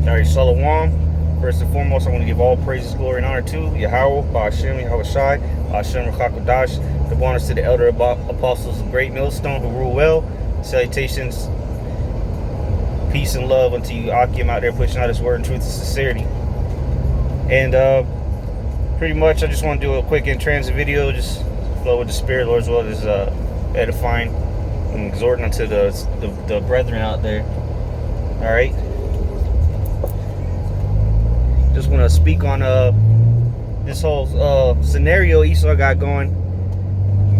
Alright, Shalom. First and foremost, I want to give all praises, glory, and honor to Yahweh, Ba'ashem, Yahweh Shai, Ba'ashem, Rechakadash, the bonus to the elder apostles of Great Millstone who rule well. Salutations, peace, and love unto you, Akim, out there pushing out his word in truth and sincerity. And pretty much, I just want to do a quick in-transit video, just flow with the Spirit, Lord, as well as edifying and exhorting unto the brethren out there. Alright. Just want to speak on this whole scenario Esau got going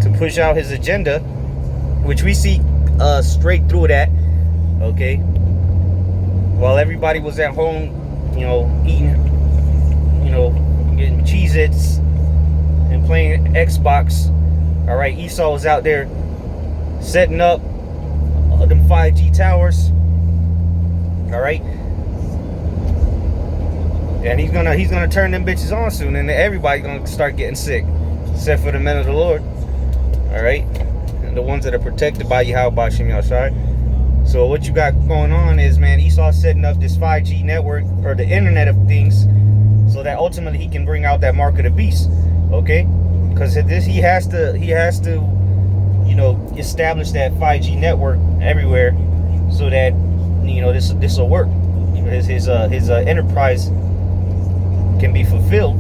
to push out his agenda, which we see straight through that. Okay, while everybody was at home, eating, getting Cheez-Its and playing Xbox. All right, Esau was out there setting up them 5G towers. All right. And he's gonna turn them bitches on soon, and everybody's gonna start getting sick, except for the men of the Lord. All right, and the ones that are protected by Yahweh, Ba'ashem, Yahshai. So what you got going on is, man, Esau's setting up this 5G network, or the Internet of Things, so that ultimately he can bring out that mark of the beast. Okay, because he has to establish that 5G network everywhere, so that this will work. His enterprise can be fulfilled.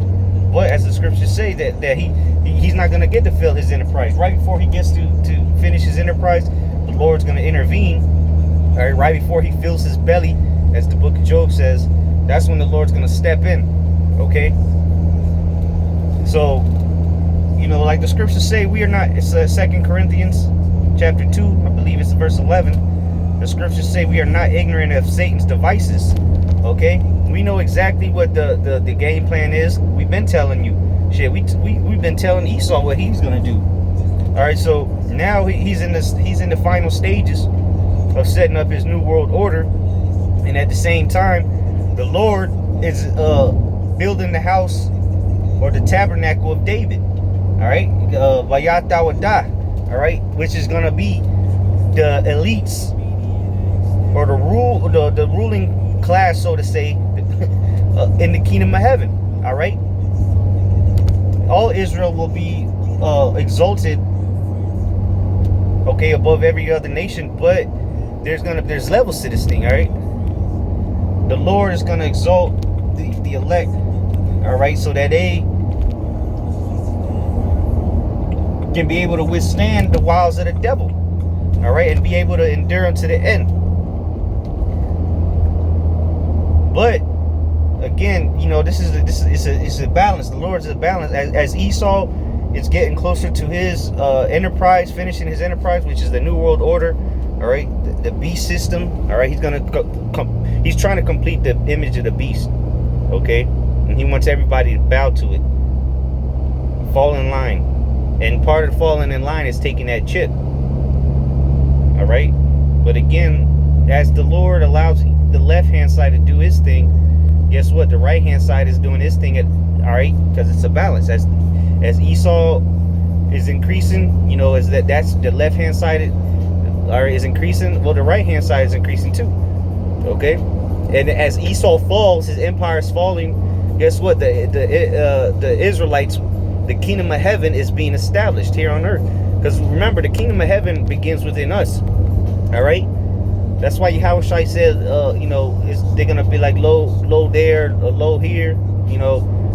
But as the scriptures say, that he's not going to get to fill his enterprise. Right before he gets to finish his enterprise, the Lord's going to intervene. All right before he fills his belly, as the book of Job says, that's when the Lord's going to step in. Okay, so like the scriptures say, we are not, it's 2 Corinthians chapter 2, I believe it's verse 11. The scriptures say we are not ignorant of Satan's devices. Okay, we know exactly what the game plan is. We've been telling you. Shit, we've been telling Esau what he's gonna do. All right, so now he's in the final stages of setting up his new world order, and at the same time, the Lord is building the house, or the tabernacle of David. All right, Vayata Wadah. All right, which is gonna be the elites, or the ruling class, so to say, in the kingdom of heaven. All right, all Israel will be exalted, okay, above every other nation. But there's levels to this thing. All right, the Lord is gonna exalt the elect, all right, so that they can be able to withstand the wiles of the devil, all right, and be able to endure unto the end. But again, this is a balance. The Lord's a balance. As Esau is getting closer to his enterprise, finishing his enterprise, which is the New World Order. All right, the beast system. All right, he's trying to complete the image of the beast. Okay, and he wants everybody to bow to it, fall in line. And part of falling in line is taking that chip. All right, but again, as the Lord allows the left-hand side to do his thing, guess what? The right-hand side is doing his thing. All right, because it's a balance. As Esau is increasing, that's the left-hand side is increasing. Well, the right-hand side is increasing too. Okay, and as Esau falls, his empire is falling. Guess what? The Israelites, the kingdom of heaven is being established here on earth. Because remember, the kingdom of heaven begins within us. All right. That's why Yahweh Shai said, they're gonna be like low there, or low here.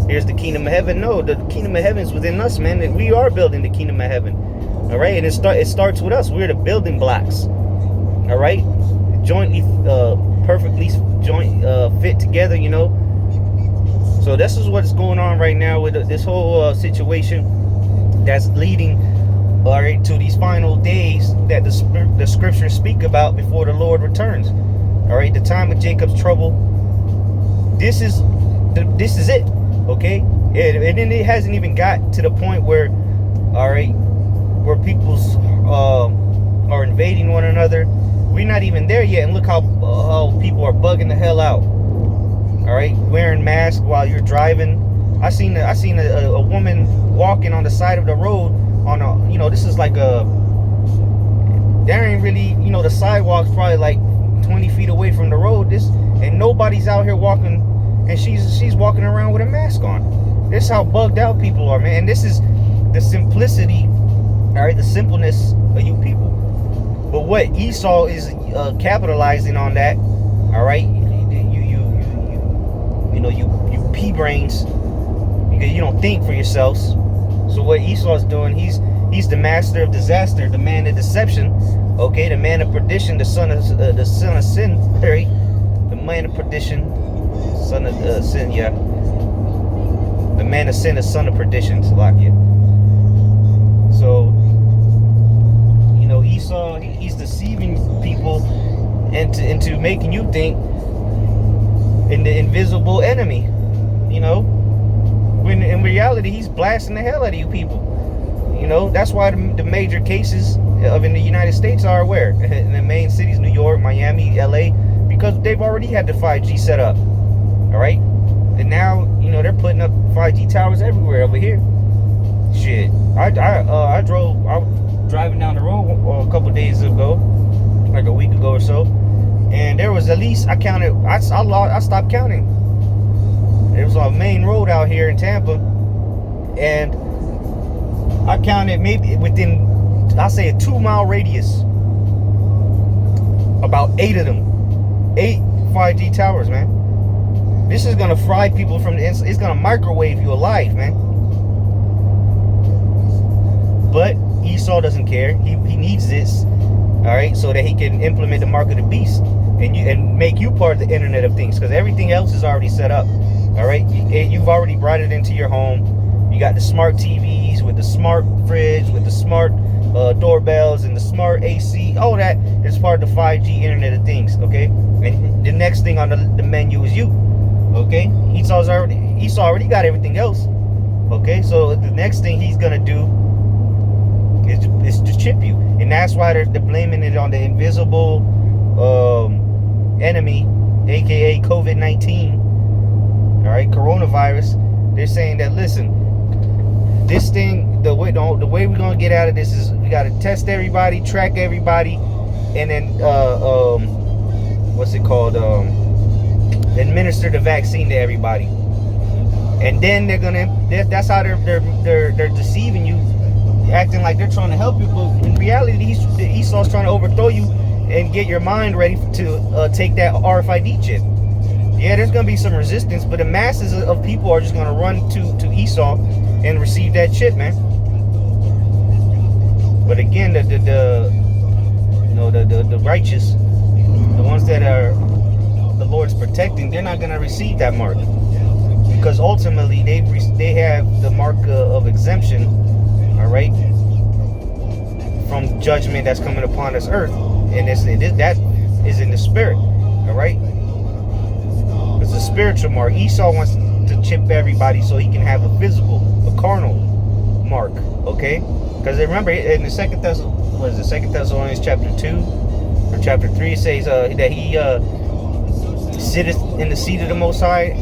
Here's the kingdom of heaven. No, the kingdom of heaven is within us, man. And we are building the kingdom of heaven. All right, and it starts with us. We're the building blocks. All right, jointly, perfectly fit together. So this is what's going on right now with this whole situation that's leading, all right, to these final days that the scriptures speak about before the Lord returns. All right, the time of Jacob's trouble. This is it. Okay, and then it hasn't even got to the point where, all right, where people's are invading one another. We're not even there yet, and look how people are bugging the hell out. All right, wearing masks while you're driving. I seen a woman walking on the side of the road on a, this is like a, there ain't really, the sidewalk's probably like 20 feet away from the road. And nobody's out here walking, and she's walking around with a mask on. This is how bugged out people are, man. And this is the simplicity, all right, the simpleness of you people. But what Esau is capitalizing on that, all right, you pea brains, because you don't think for yourselves. So what Esau's doing, he's the master of disaster, the man of deception, okay, the man of perdition, the son of sin, right? The man of perdition, son of sin, yeah. The man of sin, the son of perdition, Salakia. So, Esau, he's deceiving people into making you think in the invisible enemy, when in reality he's blasting the hell out of you people. That's why the major cases in the United States are where? In the main cities, New York, Miami, LA, because they've already had the 5G set up. All right? And now, they're putting up 5G towers everywhere over here. Shit. I was driving down the road a couple days ago, like a week ago or so, and there was at least, I stopped counting. There was a main road out here in Tampa, and I counted maybe within, I'll say, a 2-mile radius, about 8 of them. 8 5G towers, man. This is gonna fry people from the inside. It's gonna microwave you alive, man. But Esau doesn't care. He needs this, all right, so that he can implement the mark of the beast and make you part of the Internet of Things, because everything else is already set up. All right, you've already brought it into your home. You got the smart TVs with the smart fridge, with the smart doorbells and the smart AC. All that is part of the 5G Internet of Things. Okay, and the next thing on the menu is you. Okay, Esau already got everything else. Okay, so the next thing he's gonna do is to chip you, and that's why they're blaming it on the invisible enemy, aka COVID-19. All right, coronavirus. They're saying that, listen, this thing, the way we're gonna get out of this is we gotta test everybody, track everybody, and then what's it called? Administer the vaccine to everybody, and then that's how they're deceiving you, acting like they're trying to help you, but in reality, Esau's trying to overthrow you and get your mind ready to take that RFID chip. Yeah, there's gonna be some resistance, but the masses of people are just gonna run to Esau and receive that chip, man. But again, the righteous, the ones that are the Lord's protecting, they're not gonna receive that mark, because ultimately they have the mark of exemption, all right, from judgment that's coming upon this earth, and that is in the spirit, all right. It's a spiritual mark. Esau wants to chip everybody so he can have a physical, a carnal mark, okay? Because remember, in the Second Thessalonians chapter 2 or chapter 3, it says that he sitteth in the seat of the Most High,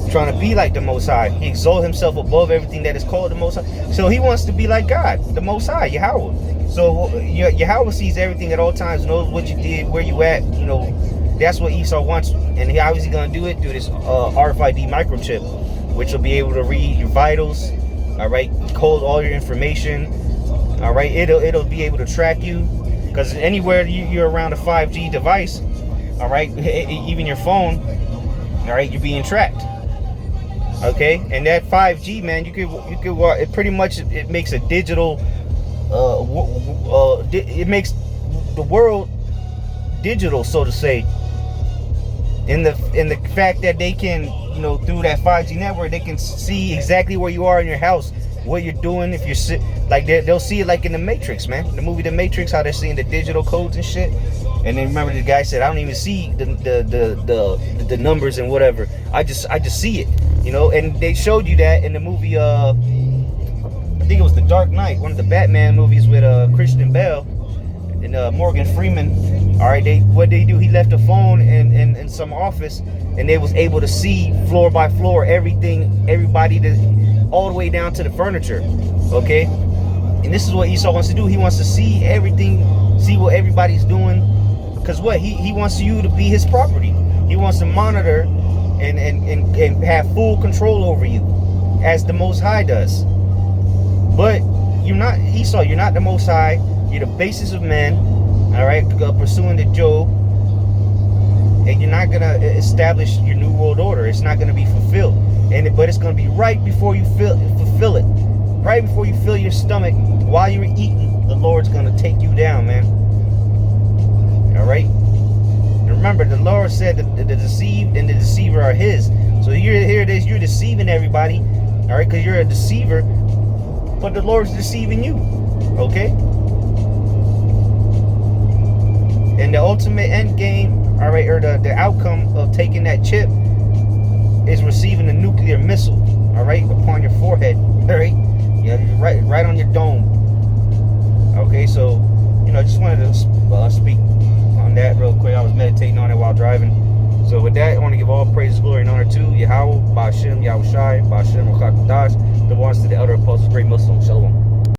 trying to be like the Most High. He exalts himself above everything that is called the Most High. So he wants to be like God, the Most High, Yahweh. So Yahweh sees everything at all times, knows what you did, where you at, That's what Esau wants, and how is he going to do it? Through this RFID microchip, which will be able to read your vitals, all right, code all your information, all right. It'll be able to track you, because anywhere you're around a 5G device, all right, even your phone, all right, you're being tracked, okay. And that 5G, man, you could it pretty much it makes a digital, it makes the world digital, so to say. In the fact that they can, through that 5G network, they can see exactly where you are in your house, what you're doing. If you're like, they'll see it like in the Matrix, man. The movie The Matrix, how they're seeing the digital codes and shit. And then remember the guy said, I don't even see the numbers and whatever. I just see it, And they showed you that in the movie. I think it was The Dark Knight, one of the Batman movies with Christian Bale and Morgan Freeman. All right, what they do, he left a phone in some office, and they was able to see floor by floor everybody all the way down to the furniture, okay? And this is what Esau wants to do. He wants to see everything, see what everybody's doing, Because what? He wants you to be his property. He wants to monitor and have full control over you, as the Most High does. But you're not Esau. You're not the Most High. You're the basis of men. All right, pursuing the Job, and you're not gonna establish your new world order. It's not gonna be fulfilled, but it's gonna be right before you fulfill it. Right before you fill your stomach, while you're eating, the Lord's gonna take you down, man. All right. Remember, the Lord said that the deceived and the deceiver are His. So here it is. You're deceiving everybody, all right, because you're a deceiver. But the Lord's deceiving you, okay? And the ultimate end game, all right, or the outcome of taking that chip is receiving a nuclear missile, all right, upon your forehead, all right? Yeah, right on your dome. Okay, so, I just wanted to speak on that real quick. I was meditating on it while driving. So with that, I want to give all praise, glory, and honor to Yahweh, Ba'ashem, Yahushai, Ba'ashem, Rakakadash, the ones to the elder apostles, great Muslim. Shalom.